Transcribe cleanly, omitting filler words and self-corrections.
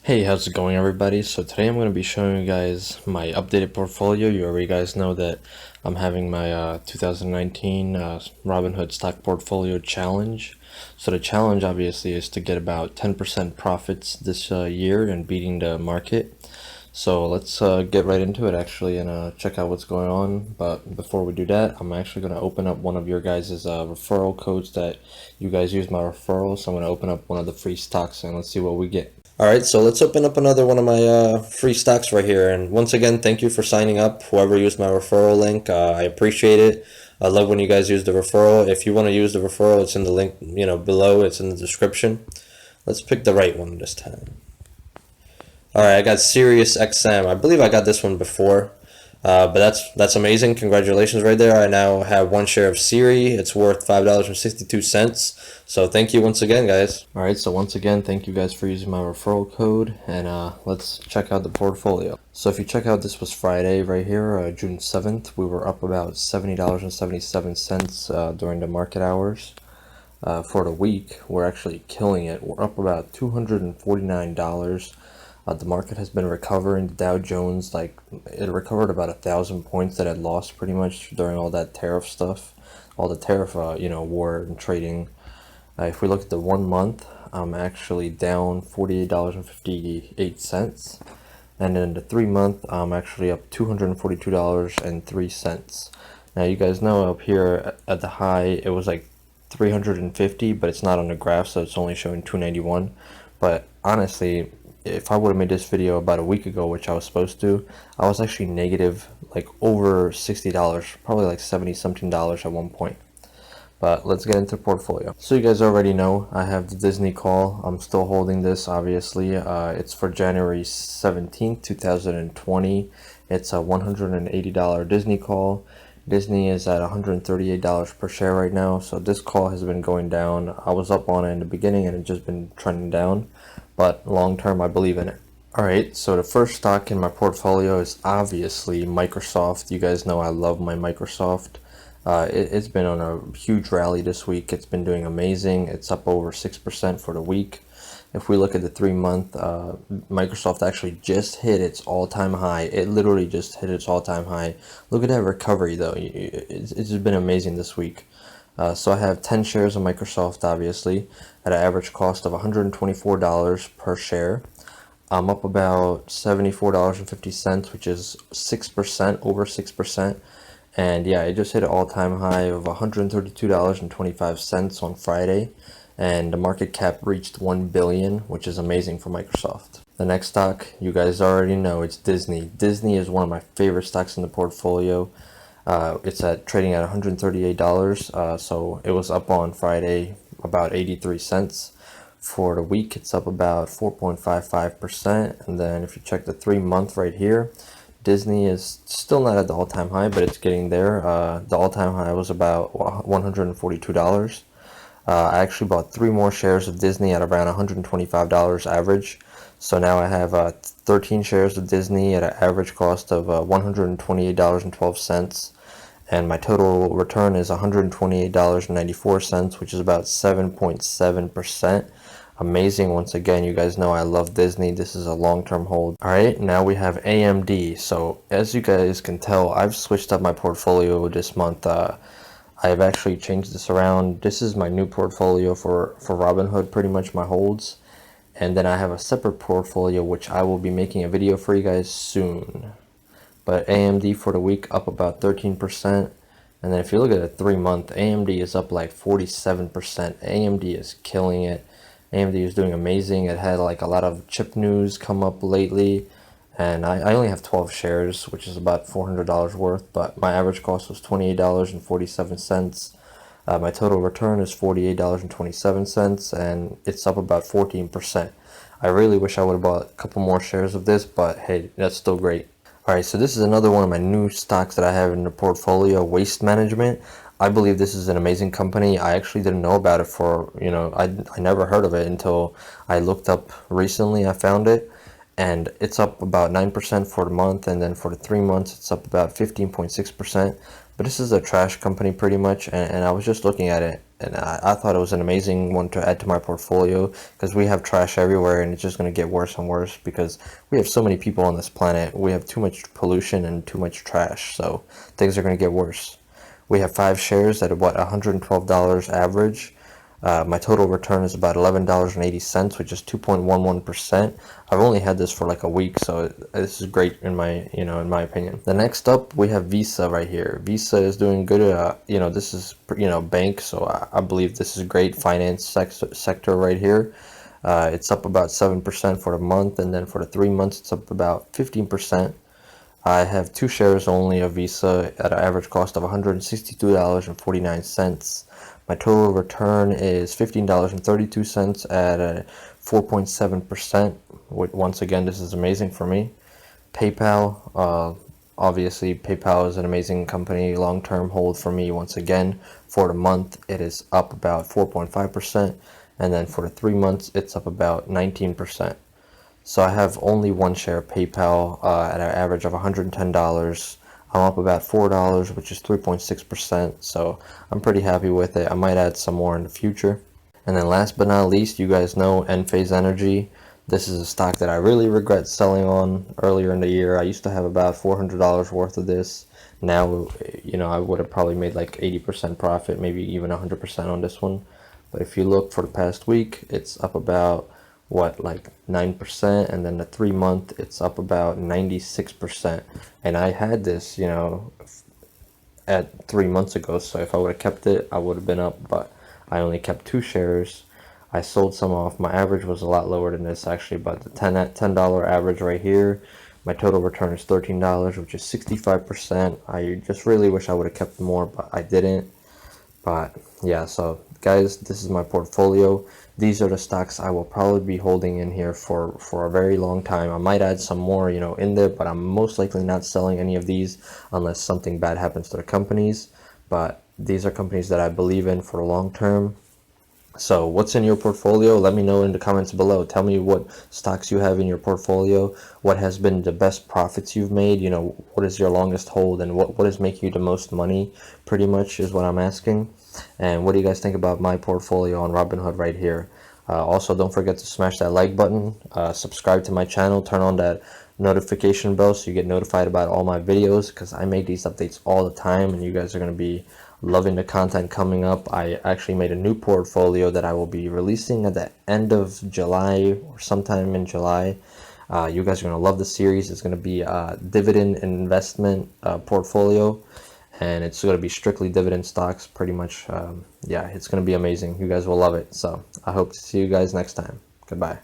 Hey, how's it going, everybody? So today I'm going to be showing you guys my updated portfolio. You already guys know that I'm having my 2019 Robinhood stock portfolio challenge. So the challenge obviously is to get about 10% profits this year and beating the market. So let's get right into it actually and check out what's going on. But before we do that, I'm actually going to open up one of your guys' referral codes that you guys use my referral. So I'm going to open up one of the free stocks and let's see what we get. All right, so let's open up another one of my free stocks right here. And once again, thank you for signing up. Whoever used my referral link, I appreciate it. I love when you guys use the referral. If you want to use the referral, it's in the link, below. It's in the description. Let's pick the right one this time. All right, I got Sirius XM. I believe I got this one before, but that's amazing. Congratulations right there. I now have one share of Siri. It's worth $5.62. So thank you once again, guys. All right, so once again, thank you guys for using my referral code, and let's check out the portfolio. So if you check out, this was Friday right here, June 7th. We were up about $70.77 during the market hours. For the week, we're actually killing it. We're up about $249. The market has been recovering. The Dow Jones, it recovered about 1,000 points that had lost pretty much during all that tariff stuff, all the tariff, war and trading. If we look at the 1 month, I'm actually down $48.58, and in the 3 month, I'm actually up $242.03. Now you guys know up here at the high, it was like 350, but it's not on the graph, so it's only showing 291. But honestly, if I would have made this video about a week ago, which I was supposed to, I was actually negative like over $60, probably like 70 something dollars at one point. But let's get into the portfolio. So you guys already know I have the Disney call. I'm still holding this, obviously. It's for January 17th, 2020. It's a $180 Disney call. Disney is at $138 per share right now, so this call has been going down. I was up on it in the beginning and it's just been trending down, but long term I believe in it. Alright, so the first stock in my portfolio is obviously Microsoft. You guys know I love my Microsoft. It's been on a huge rally this week. It's been doing amazing. It's up over 6% for the week. If we look at the 3 month, Microsoft actually just hit its all-time high. It literally just hit its all-time high. Look at that recovery, though. It's just been amazing this week. So I have 10 shares of Microsoft, obviously, at an average cost of $124 per share. I'm up about $74.50, which is 6%, over 6%. And yeah, it just hit an all-time high of $132.25 on Friday. And the market cap reached 1 billion, which is amazing for Microsoft. The next stock, you guys already know, it's Disney. Disney is one of my favorite stocks in the portfolio. It's trading at $138, so it was up on Friday about 83 cents. For the week, it's up about 4.55%, and then if you check the 3 month right here, Disney is still not at the all-time high, but it's getting there. The all-time high was about $142. I actually bought 3 more shares of Disney at around $125 average. So now I have 13 shares of Disney at an average cost of $128.12. And my total return is $128.94, which is about 7.7%. Amazing. Once again, you guys know I love Disney. This is a long-term hold. All right, now we have AMD. So as you guys can tell, I've switched up my portfolio this month. I've actually changed this around. This is my new portfolio for Robinhood, pretty much my holds. And then I have a separate portfolio, which I will be making a video for you guys soon. But AMD for the week up about 13%. And then if you look at a 3 month, AMD is up like 47%. AMD is killing it. AMD is doing amazing. It had like a lot of chip news come up lately. And I only have 12 shares, which is about $400 worth, but my average cost was $28.47. My total return is $48.27, and it's up about 14%. I really wish I would have bought a couple more shares of this, but hey, that's still great. Alright, so this is another one of my new stocks that I have in the portfolio, Waste Management. I believe this is an amazing company. I actually didn't know about it for, I never heard of it until I looked up recently. I found it. And it's up about 9% for the month, and then for the 3 months it's up about 15.6%. But this is a trash company pretty much, and I was just looking at it, and I thought it was an amazing one to add to my portfolio because we have trash everywhere and it's just going to get worse and worse because we have so many people on this planet. We have too much pollution and too much trash, so things are going to get worse. We have 5 shares at what, $112 average. My total return is about $11.80, which is 2.11%. I've only had this for like a week, so this is great in my opinion. The next up, we have Visa right here. Visa is doing good. This is bank, so I believe this is great finance sector right here. It's up about 7% for the month, and then for the 3 months, it's up about 15%. I have 2 shares only of Visa at an average cost of $162.49. My total return is $15.32 at a 4.7%. Once again, this is amazing for me. PayPal, obviously PayPal is an amazing company, long-term hold for me. Once again, for the month, it is up about 4.5%, and then for the 3 months, it's up about 19%. So I have only 1 share of PayPal at an average of $110. I'm up about $4, which is 3.6%, so I'm pretty happy with it. I might add some more in the future. And then last but not least, you guys know Enphase Energy. This is a stock that I really regret selling on earlier in the year. I used to have about $400 worth of this. Now, I would have probably made like 80% profit, maybe even 100% on this one. But if you look for the past week, it's up about like 9%, and then the 3 month it's up about 96%. And I had this at 3 months ago, so if I would have kept it, I would have been up, but I only kept 2 shares. I sold some off. My average was a lot lower than this actually, but the $10 average right here, my total return is $13, which is 65%. I just really wish I would have kept more, but I didn't. But yeah, so guys, this is my portfolio. These are the stocks I will probably be holding in here for a very long time. I might add some more in there, but I'm most likely not selling any of these unless something bad happens to the companies. But these are companies that I believe in for the long term. So what's in your portfolio? Let me know in the comments below. Tell me what stocks you have in your portfolio, what has been the best profits you've made, what is your longest hold, and what is making you the most money, pretty much is what I'm asking. And what do you guys think about my portfolio on Robinhood right here? Also, don't forget to smash that like button, subscribe to my channel, turn on that notification bell so you get notified about all my videos, because I make these updates all the time and you guys are going to be loving the content coming up. I actually made a new portfolio that I will be releasing at the end of July or sometime in July. You guys are going to love the series. It's going to be a dividend investment portfolio, and it's going to be strictly dividend stocks pretty much. Yeah, it's going to be amazing. You guys will love it. So I hope to see you guys next time. Goodbye.